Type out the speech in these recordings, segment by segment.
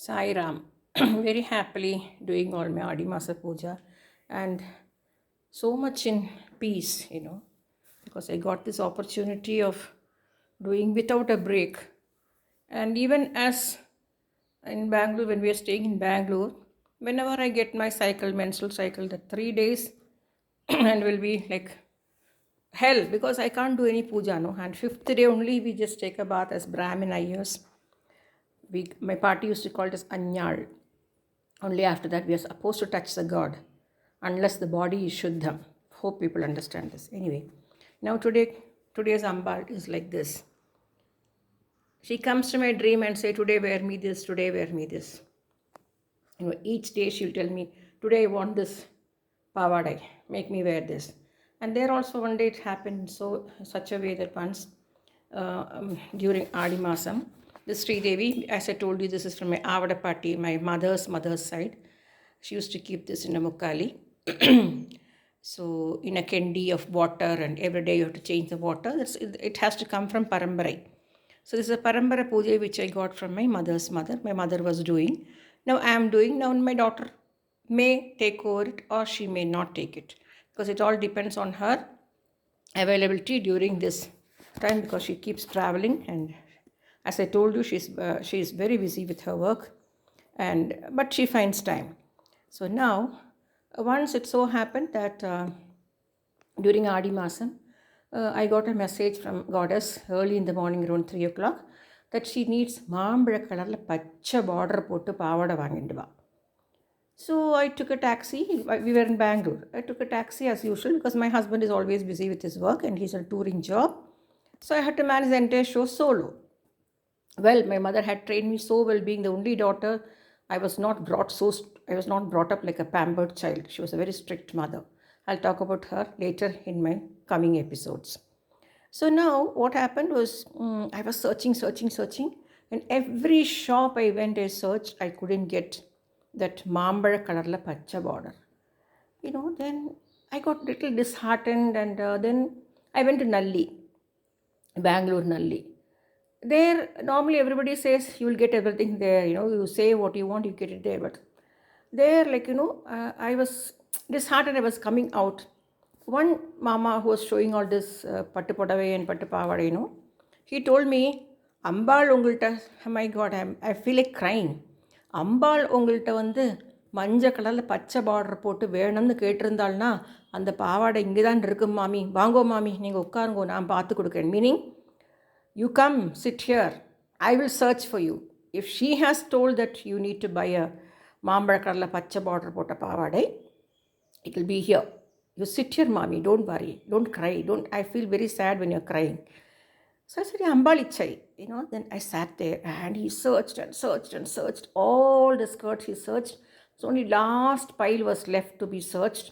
Sai Ram, very happily doing all my Adimasa Puja and so much in peace, because I got this opportunity of doing without a break. And even as in Bangalore, when we are staying in Bangalore, whenever I get my cycle, menstrual cycle, the 3 days and will be like hell because I can't do any puja, no. And fifth day only we just take a bath as Brahmin ayers. My party used to call it as Anyal. Only after that we are supposed to touch the god unless the body is Shuddham. Hope people understand this. Anyway, now today's Ambal is like this. She comes to my dream and say, today wear me this, today wear me this. Each day she'll tell me, today I want this pavadai, make me wear this. And there also one day it happened such a way that once during Adi Masam, the Sri Devi, as I told you, this is from my Avada Party, my mother's side. She used to keep this in a mukali. So in a kendi of water, and every day you have to change the water. It has to come from Parambarai. So this is a Parambara puja which I got from my mother's mother. My mother was doing. Now I am doing. Now my daughter may take over it or she may not take it. Because it all depends on her availability during this time, because she keeps traveling, and as I told you, she is very busy with her work, but she finds time. So now, once it so happened that during Adi Masam, I got a message from Goddess early in the morning around 3 o'clock that she needs மாம்பழ கலரில் பச்சை border போட்டு பாவாடை வாங்கிட்டு வா. So I took a taxi. We were in Bangalore. I took a taxi as usual because my husband is always busy with his work and he's a touring job. So I had to manage the entire show solo. Well, my mother had trained me so well. Being the only daughter, I was not brought up like a pampered child. She was a very strict mother. I'll talk about her later in my coming episodes. So now what happened was I was searching. In every shop I went, I searched. I couldn't get that மாம்பழ கலரில் பச்சை border. Then I got little disheartened, and then I went to Nalli, Bangalore Nalli. There, normally everybody says you will get everything there. You say what you want, you get it there. But there, I was disheartened. I was coming out. One mama who was showing all this pattu podavai and pattu pavadai, he told me, Ambal ungulta, oh my God, I feel like crying. அம்பாள் உங்கள்கிட்ட மஞ்சள் கலரில் பச்சை border போட்டு வேணும்னு கேட்டிருந்தாள்னா அந்த பாவாடை இங்கே தான் இருக்கும் மாமி, வாங்கோ மாமி, நீங்கள் உட்காருங்கோ, நான் பார்த்து கொடுக்குறேன். Meaning, you come, sit here, I will search for you. If she has told that you need to buy a மாம்பழ கலரில் பச்சை பார்டர் போட்ட பாவாடை, it will be here. You sit here, mommy, don't worry, don't cry, I feel very sad when you're crying. So I said, Ambalichai, then I sat there and he searched all the skirts he searched. So only last pile was left to be searched.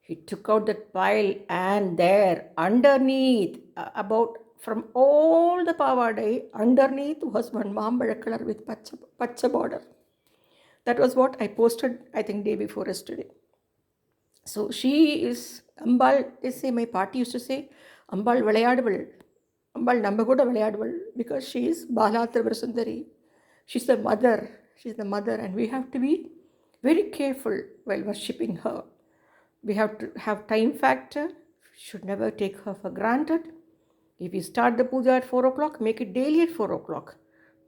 He took out that pile, and there underneath, about from all the pavadai, underneath was one மாம்பழ color with pacha border. That was what I posted, I think, day before yesterday. So she is Ambal. They say, my party used to say, Ambal விளையாடுவள், Ambal நம்ம கூட விளையாடுவள், because she is Bala Trivara Sundari. She's the mother, and we have to be very careful while worshipping her. We have to have time factor. Should never take her for granted. If you start the puja at 4 o'clock, make it daily at 4 o'clock.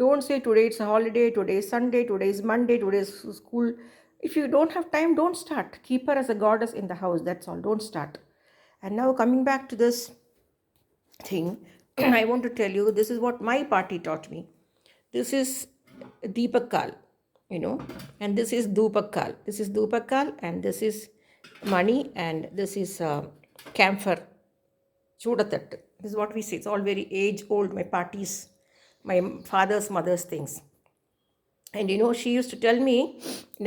Don't say today it's a holiday, today is Sunday, today is Monday, today is school. If you don't have time, don't start. Keep her as a goddess in the house, that's all. Don't start. And now coming back to this thing, I want to tell you, this is what my party taught me. This is Deepakal, and this is Dupakal. This is Dupakal, and this is money, and this is camphor, Chudathat. This is what we say. It's all very age-old, my parties, my father's, mother's things. And she used to tell me,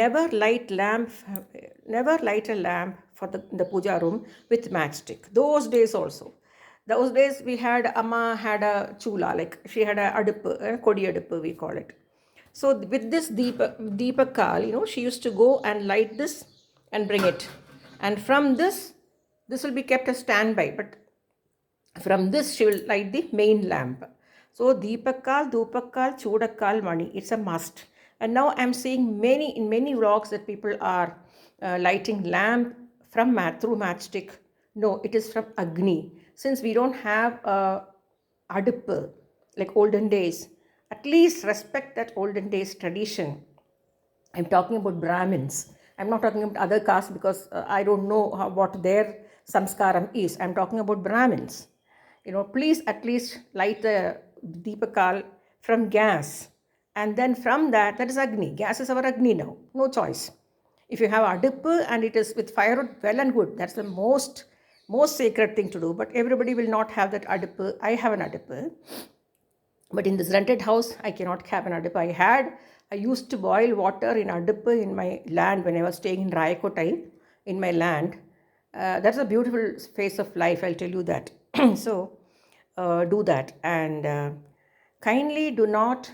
never light a lamp for the puja room with matchstick. Those days also. Those days Amma had a chula, like she had a adippu, kodi adippu we call it. So with this Deepakal, she used to go and light this and bring it. And from this will be kept as standby, but from this she will light the main lamp. So Deepakal, Dupakal, Chudakal, Mani, it's a must. And now I'm seeing in many vlogs that people are lighting lamp from through matchstick. No, it is from Agni. Since we don't have Adippu like olden days, at least respect that olden days tradition. I'm talking about Brahmins. I'm not talking about other castes because I don't know what their samskaram is. I'm talking about Brahmins. Please at least light the Deepakal from gas. And then from that is Agni. Gas is our Agni now. No choice. If you have Adippu and it is with firewood, well and good. That's the most sacred thing to do. But everybody will not have that Adippu. I have an Adippu. But in this rented house, I cannot have an adippu. I used to boil water in adippu in my land when I was staying in Rayakotai, in my land. That's a beautiful phase of life, I'll tell you that. So, do that. And kindly do not,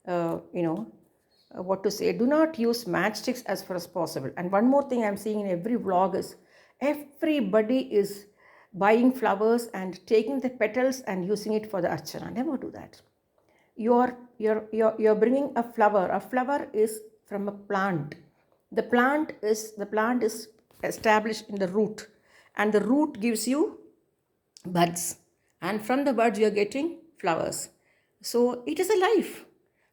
what to say, do not use matchsticks as far as possible. And one more thing I'm seeing in every vlog is everybody is buying flowers and taking the petals and using it for the archana. Never do that. You're bringing a flower. A flower is from a plant. The plant is established in the root, and the root gives you buds, and from the buds you're getting flowers. So it is a life.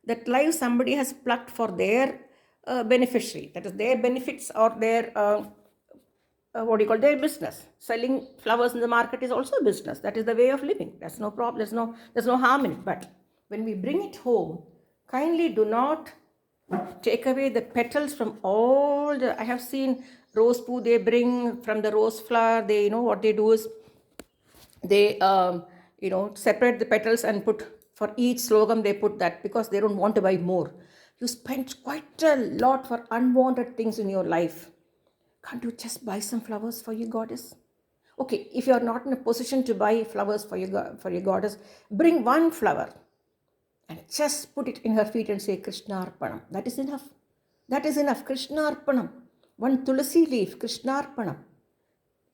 That life somebody has plucked for their beneficiary. That is their benefits or their their business. Selling flowers in the market is also a business. That is the way of living. That's no problem. There's no harm in it. But when we bring it home, kindly do not take away the petals from all the. I have seen rose poo they bring from the rose flower. They what they do is they separate the petals and put for each slogam they put that because they don't want to buy more. You spend quite a lot for unwanted things in your life. Can't you just buy some flowers for your goddess? Okay, if you are not in a position to buy flowers for your goddess, bring one flower and just put it in her feet and say Krishna Arpanam. That is enough. That is enough. Krishna Arpanam. One tulasi leaf, Krishna Arpanam.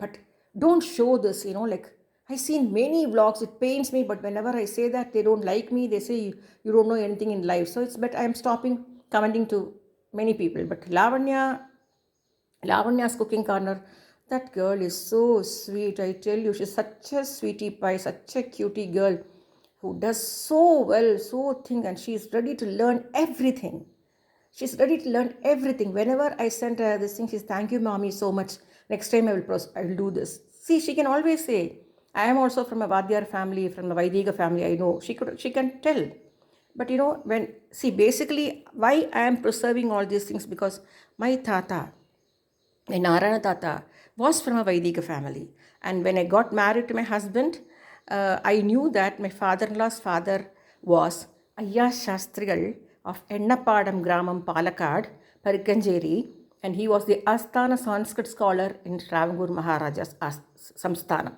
But don't show this, like I've seen many vlogs. It pains me, but whenever I say that, they don't like me. They say you don't know anything in life. So it's better. I'm stopping commenting to many people. But Lavanya's cooking corner, that girl is so sweet. I tell you, she's such a sweetie pie, such a cutie girl who does so well, so thing, and she's ready to learn everything. She's ready to learn everything. Whenever I send her this thing, she's thank you, mommy, so much. Next time I will do this. See, she can always say, I am also from a Vadyar family, from a Vaidiga family. I know she can tell. But basically, why I am preserving all these things because my tata, my Narayana Tata, was from a Vedic family. And when I got married to my husband, I knew that my father-in-law's father was Ayya Shastrigal of Ennapadam Gramam Palakkad, Parikkanjeri, and he was the Asthana Sanskrit scholar in Travancore Maharaja's Samsthanam.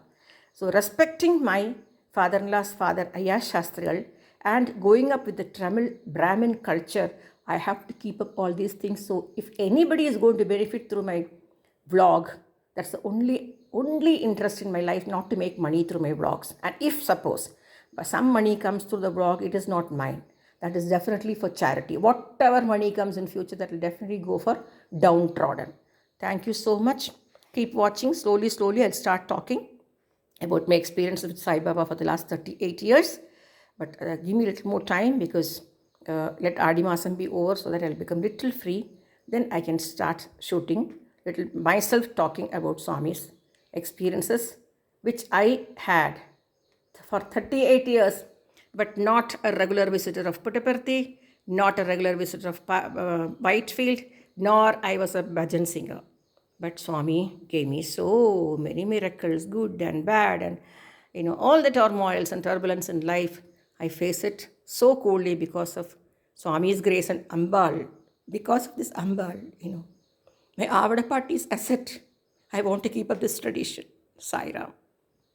So respecting my father-in-law's father, Ayya Shastrigal, and going up with the Tamil Brahmin culture, I have to keep up all these things. So if anybody is going to benefit through my vlog, that's the only interest in my life, not to make money through my vlogs. And if suppose some money comes through the vlog, it is not mine. That is definitely for charity. Whatever money comes in future, that will definitely go for downtrodden. Thank you so much. Keep watching. Slowly, I'll start talking about my experience with Sai Baba for the last 38 years. But give me a little more time because let Adi Masam be over so that I'll become little free. Then I can start shooting little myself talking about Swami's experiences, which I had for 38 years, but not a regular visitor of Puttaparthi, not a regular visitor of Whitefield, nor I was a bhajan singer. But Swami gave me so many miracles, good and bad, and all the turmoils and turbulence in life. I face it so coolly because of Swami's grace and Ambal. Because of this Ambal, my Avada party is asset. I want to keep up this tradition. Sai Ram.